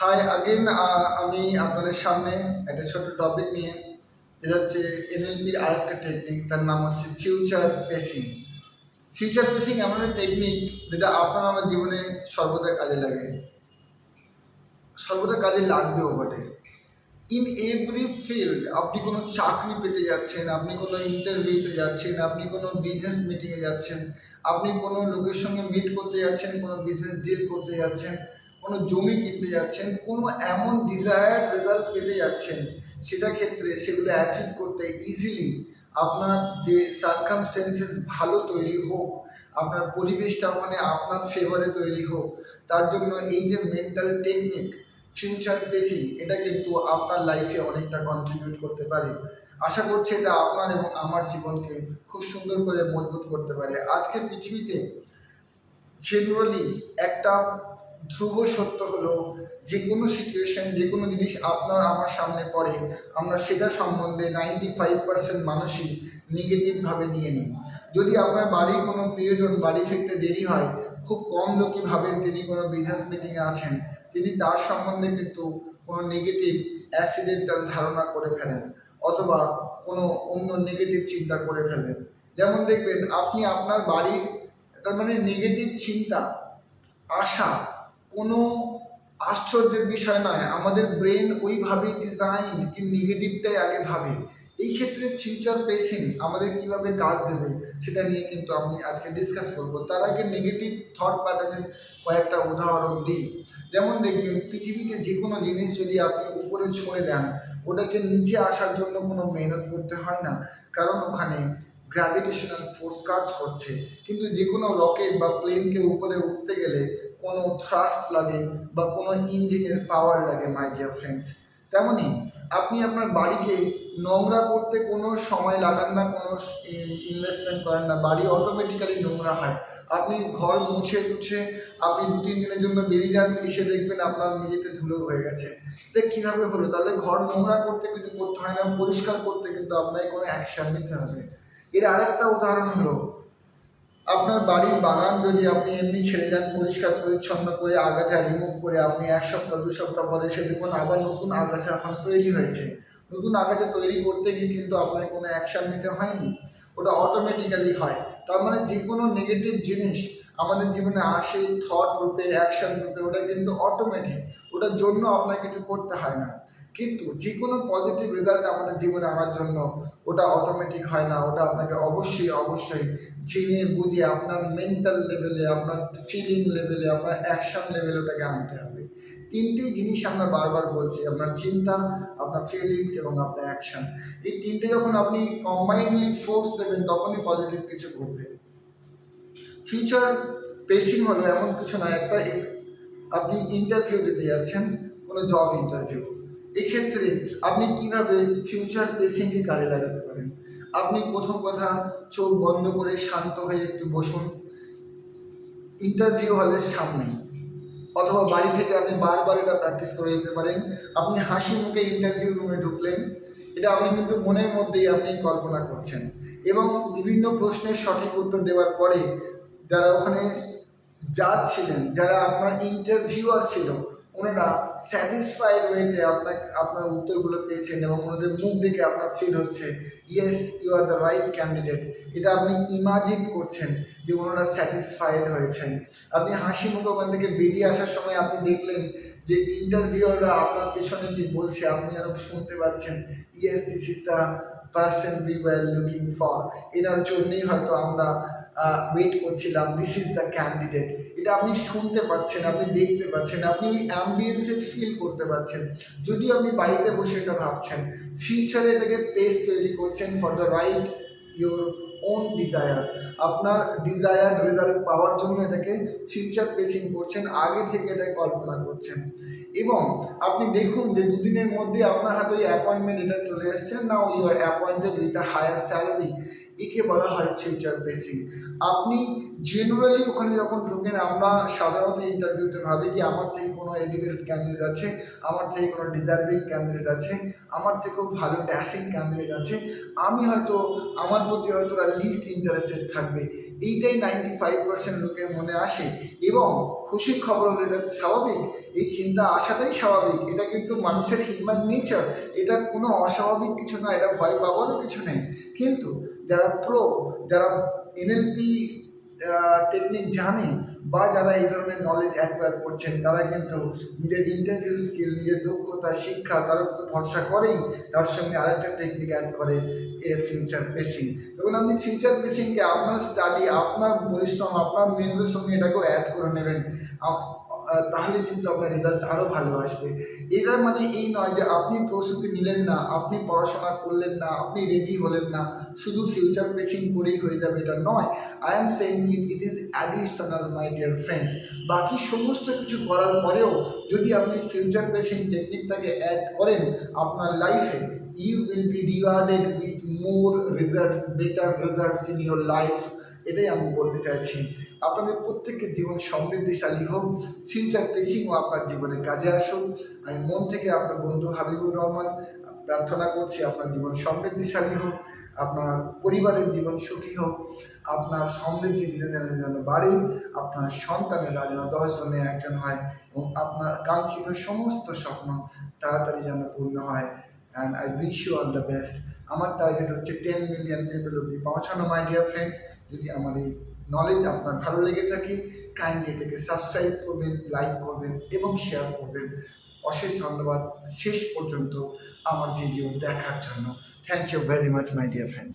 High again. আমি আপনাদের সামনে একটা ছোট টপিক নিয়ে, যেটা হচ্ছে এনএলপির আরেকটা টেকনিক, তার নাম হচ্ছে ফিউচার পেসিং। ফিউচার পেসিং এমন একটা টেকনিক যেটা আপনার আমার জীবনে সর্বদা কাজে লাগে, সর্বদা কাজে লাগবেও বটে। ইন এভরি ফিল্ড, আপনি কোনো চাকরি পেতে যাচ্ছেন, আপনি কোনো ইন্টারভিউতে যাচ্ছেন, আপনি কোনো বিজনেস মিটিংয়ে যাচ্ছেন, আপনি কোনো লোকের সঙ্গে মিট করতে যাচ্ছেন, কোনো বিজনেস ডিল করতে যাচ্ছেন, কোনো জমি কিনতে যাচ্ছেন, কোনো এমন ডিজায়ার্ড রেজাল্ট পেতে যাচ্ছেন, সেটা ক্ষেত্রে সেগুলো অ্যাচিভ করতে ইজিলি আপনার যে সার্কামস্টেন্সেস ভালো তৈরি হোক, আপনার পরিবেশটা ওখানে আপনার ফেভারে তৈরি হোক, তার জন্য এই যে মেন্টাল টেকনিক ফিউচার পেসিং, এটা কিন্তু আপনার লাইফে অনেকটা কন্ট্রিবিউট করতে পারে। আশা করছি এটা আপনার এবং আমার জীবনকে খুব সুন্দর করে মজবুত করতে পারে। আজকের পৃথিবীতে জেনারেলি একটা ধ্রুব সত্য হলো, যে কোনো সিচুয়েশন, যে কোনো জিনিস আপনার আমার সামনে পড়ে, আমরা সেটা সম্বন্ধে 95% মানুষই নেগেটিভভাবে নিয়ে নিই। যদি আপনার বাড়ির কোনো প্রিয়জন বাড়ি ফিরতে দেরি হয়, খুব কম লোকই ভাবেন তিনি কোনো বিজনেস মিটিংয়ে আছেন, তিনি তার সম্বন্ধে কিন্তু কোনো নেগেটিভ অ্যাক্সিডেন্টাল ধারণা করে ফেলেন, অথবা কোনো অন্য নেগেটিভ চিন্তা করে ফেলেন। যেমন দেখবেন, আপনি আপনার বাড়ির, তার মানে নেগেটিভ চিন্তা আসা কোনো আশ্চর্যের বিষয় নয়। আমাদের ব্রেন ওইভাবেই ডিজাইন কি নেগেটিভটাই আগে ভাবে। এই ক্ষেত্রে ফিউচার পেসিং আমাদের কিভাবে কাজ দেবে সেটা নিয়ে কিন্তু আমি আজকে ডিসকাস করব। তার আগে নেগেটিভ থট প্যাটার্নের কয়েকটা উদাহরণ দিই। যেমন দেখবেন, পৃথিবীতে যে কোনো জিনিস যদি আপনি উপরে ছুঁড়ে দেন, ওটাকে নিচে আসার জন্য কোনো মেহনত করতে হয় না, কারণ ওখানে গ্র্যাভিটেশনাল ফোর্স কাজ করছে। কিন্তু যে কোনো রকেট বা প্লেনকে উপরে উঠতে গেলে কোনো থ্রাস্ট লাগে বা কোনো ইঞ্জিনের পাওয়ার লাগে, মাই ডিয়ার ফ্রেন্ডস। তেমনই আপনি আপনার বাড়িকে নোংরা করতে কোনো সময় লাগান না, কোনো ইনভেস্টমেন্ট করেন না, বাড়ি অটোমেটিক্যালি নোংরা হয়। আপনি ঘর মুছে টুছে আপনি 2-3 দিনের জন্য বেরিয়ে যান, এসে দেখবেন আপনার মেঝেতে ধুলো হয়ে গেছে। এটা কীভাবে হলো? তাহলে ঘর নোংরা করতে কিছু করতে হয় না, পরিষ্কার করতে কিন্তু আপনাকে কোনো অ্যাকশান নিতে হবে। এর আরেকটা উদাহরণ হলো, আপনার বাড়ির বাগান যদি আপনি এমনি ছেড়ে যান, পরিষ্কার পরিচ্ছন্ন করে আগাছা রিমুভ করে, আপনি 1 সপ্তাহ 2 সপ্তাহ পরে এসে দেখুন আবার নতুন আগাছা এখন তৈরি হয়েছে। নতুন আগাছা তৈরি করতে গিয়ে কিন্তু আপনার কোনো অ্যাকশান নিতে হয়নি, ওটা অটোমেটিক্যালি হয়। তার মানে যে কোনো নেগেটিভ জিনিস আমাদের জীবনে আসে থট রূপে, অ্যাকশন রূপে, ওটা কিন্তু অটোমেটিক, ওটার জন্য আপনার কিছু করতে হয় না। কিন্তু যে কোনো পজিটিভ রেজাল্ট আমাদের জীবনে আনার জন্য ওটা অটোমেটিক হয় না, ওটা আপনাকে অবশ্যই অবশ্যই জেনে বুঝে আপনার মেন্টাল লেভেলে, আপনার ফিলিং লেভেলে, আপনার অ্যাকশন লেভেলে ওটাকে আনতে হবে। তিনটেই জিনিস আমরা বারবার বলছি, আপনার চিন্তা, আপনার ফিলিংস এবং আপনার অ্যাকশন। এই তিনটে যখন আপনি কম্বাইনলি ফোর্স দেবেন, তখনই পজিটিভ কিছু ঘটবে। ফিউচার পেসিং হলো এমন কিছু না, একটা আপনি ইন্টারভিউ দিতে যাচ্ছেন, কোনো জব ইন্টারভিউ। এক্ষেত্রে আপনি কিভাবে ফিউচার পেসিংকে কাজে লাগাতে পারেন? আপনি প্রথম কথা, চোখ বন্ধ করে শান্ত হয়ে একটু বসুন ইন্টারভিউ হলের সামনে, অথবা বাড়ি থেকে আপনি বারবার এটা প্র্যাকটিস করে যেতে পারেন। আপনি হাসি মুখে ইন্টারভিউ রুমে ঢুকলেন, এটা আপনি কিন্তু মনের মধ্যেই আপনি কল্পনা করছেন, এবং বিভিন্ন প্রশ্নের সঠিক উত্তর দেওয়ার পরে যারা ওখানে জাজ ছিলেন, যারা আপনার ইন্টারভিউয়ার ছিল, ওনারা স্যাটিসফাইড ওয়েতে আপনার উত্তরগুলো পেয়েছেন, এবং ওনাদের মুখ দেখে আপনার ফিল হচ্ছে yes you are the right candidate. এটা আপনি ইমাজিন করছেন যে ওনারা স্যাটিসফাইড হয়েছেন। আপনি হাসি মুখে ওখান থেকে বেরিয়ে আসার সময় আপনি দেখলেন যে ইন্টারভিউয়াররা আপনার পেছনে কি বলছে আপনি যেন শুনতে পাচ্ছেন, yes this is the person we were looking for, এনার জন্যই হয়তো আমরা ওয়েট করছিলাম, দিস ইজ দ্য ক্যান্ডিডেট। এটা আপনি শুনতে পাচ্ছেন, আপনি দেখতে পাচ্ছেন, আপনি অ্যাম্বিয়েন্সে ফিল করতে পারছেন। যদিও আপনি বাড়িতে বসে এটা ভাবছেন, ফিউচারে এটাকে পেস তৈরি করছেন for the right your own desire. আপনার ডিজায়ার্ড রেজাল্ট পাওয়ার জন্য এটাকে ফিউচার পেসিং করছেন, আগে থেকে এটা কল্পনা করছেন। এবং আপনি দেখুন যে 2 দিনের মধ্যে আপনার হাতে ওই অ্যাপয়েন্টমেন্ট লেটার চলে এসছে, now you are appointed with a higher salary. একে বলা হয় ফিউচার বেসিং। আপনি জেনারেলি ওখানে যখন ঢোকেন, আমরা সাধারণত ইন্টারভিউতে ভাবি কি আমার থেকে কোনো এডুকেটেড ক্যান্ডিডেট আছে, আমার থেকে কোনো ডিজার্ভিং ক্যান্ডিডেট আছে, আমার থেকেও ভালো ড্যাশিং ক্যান্ডিডেট আছে, আমি হয়তো আমার প্রতি হয়তো ওরা লিস্ট ইন্টারেস্টেড থাকবে, এইটাই 95% লোকের মনে আসে। এবং খুশির খবর হলো এটা স্বাভাবিক, এই চিন্তা আসাটাই স্বাভাবিক, এটা কিন্তু মানুষের হিউম্যান নেচার, এটা কোনো অস্বাভাবিক কিছু না, এটা ভয় পাওয়ারও কিছু নেই। কিন্তু যারা যারা এনএলপি টেকনিক জানে বা যারা এই ধরনের নলেজ অ্যাকোয়ার করছেন, তারা কিন্তু নিজের ইন্টারভিউ স্কিল, নিজের দক্ষতা, শিক্ষা, তার উপর ভরসা করেই তার সঙ্গে আরেকটা টেকনিক অ্যাড করে, ফিউচার বেসিং। তখন আপনি ফিউচার বেসিংকে আপনার স্টাডি, আপনার পরিশ্রম, আপনার মেহনতের সঙ্গে এটাকেও অ্যাড করে নেবেন, তাহলে কিন্তু আপনার রেজাল্ট আরও ভালো আসবে। এটার মানে এই নয় যে আপনি প্রস্তুতি নিলেন না, আপনি পড়াশোনা করলেন না, আপনি রেডি হলেন না, শুধু ফিউচার বেসিং করেই হয়ে যাবে, এটা নয়। I am saying it is additional my dear friends. বাকি সমস্ত কিছু করার পরেও যদি আপনি ফিউচার বেসিং টেকনিকটাকে অ্যাড করেন আপনার লাইফে, you will be rewarded with more results, better results in your life. এটাই আমি বলতে চাইছি। আপনাদের প্রত্যেকের জীবন সমৃদ্ধিশালী হোক, ফিউচার বেসিংও আপনার জীবনে কাজে আসুক। আমি মন থেকে আপনার বন্ধু হাবিবুর রহমান প্রার্থনা করছি আপনার জীবন সমৃদ্ধিশালী হোক, আপনার পরিবারের জীবন সুখী হোক, আপনার সমৃদ্ধি ধীরে ধীরে যেন বাড়ে, আপনার সন্তানেরা যেন 10 জনে একজন হয়, এবং আপনার কাঙ্ক্ষিত সমস্ত স্বপ্ন তাড়াতাড়ি যেন পূর্ণ হয়। And I wish you all the best. আমার টার্গেট হচ্ছে 10 মিলিয়ন পিপল অব্দি পৌঁছানো মাই ডিয়ার ফ্রেন্ডস। যদি আমার এই নলেজ আপনার ভালো লেগে থাকে, কাইন্ডলি এটাকে সাবস্ক্রাইব করবেন, লাইক করবেন এবং শেয়ার করবেন। অশেষ ধন্যবাদ শেষ পর্যন্ত আমার ভিডিও দেখার জন্য। Thank you very much my dear friends.